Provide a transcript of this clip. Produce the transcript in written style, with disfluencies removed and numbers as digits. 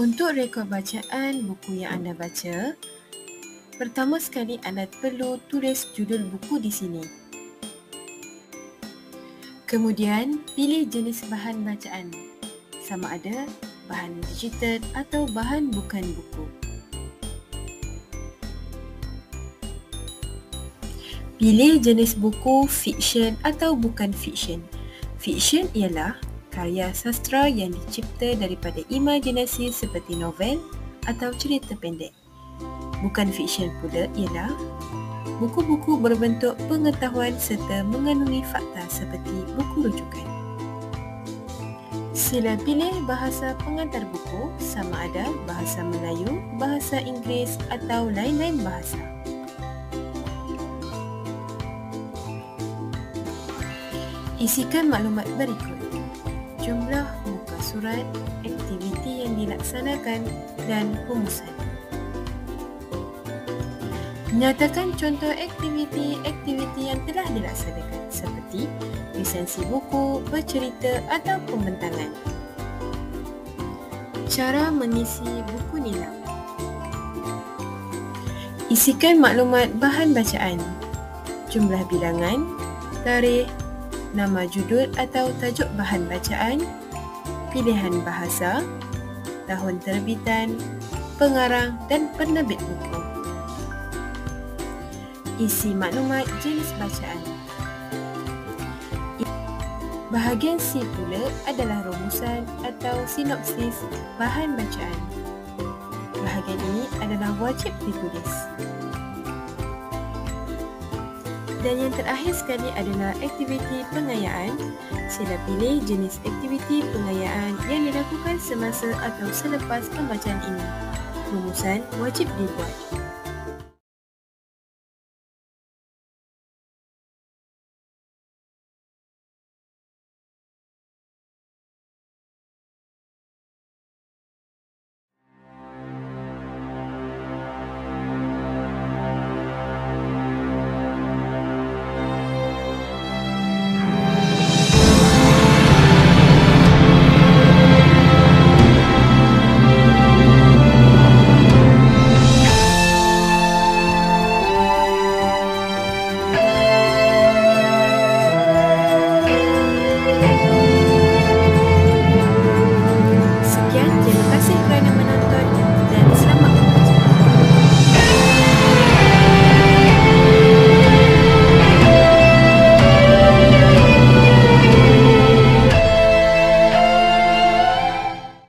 Untuk rekod bacaan buku yang anda baca, pertama sekali anda perlu tulis judul buku di sini. Kemudian, pilih jenis bahan bacaan, sama ada bahan digital atau bahan bukan buku. Pilih jenis buku fiksyen atau bukan fiksyen. Fiksyen ialah karya sastera yang dicipta daripada imajinasi seperti novel atau cerita pendek. Bukan fiksyen pula ialah buku-buku berbentuk pengetahuan serta mengandungi fakta seperti buku rujukan. Sila pilih bahasa pengantar buku, sama ada bahasa Melayu, bahasa Inggeris atau lain-lain bahasa. Isikan maklumat berikut: jumlah muka surat, aktiviti yang dilaksanakan dan rumusan. Nyatakan contoh aktiviti yang telah dilaksanakan seperti lisensi buku, bercerita atau pembentangan. Cara mengisi buku nilam. Isikan maklumat bahan bacaan, jumlah bilangan, tarikh, nama judul atau tajuk bahan bacaan, pilihan bahasa, tahun terbitan, pengarang dan penerbit buku. Isi maklumat jenis bacaan. Bahagian C pula adalah rumusan atau sinopsis bahan bacaan. Bahagian ini adalah wajib ditulis. Dan yang terakhir sekali adalah aktiviti pengayaan. Sila pilih jenis aktiviti pengayaan yang dilakukan semasa atau selepas pembacaan ini. Rumusan wajib dibuat.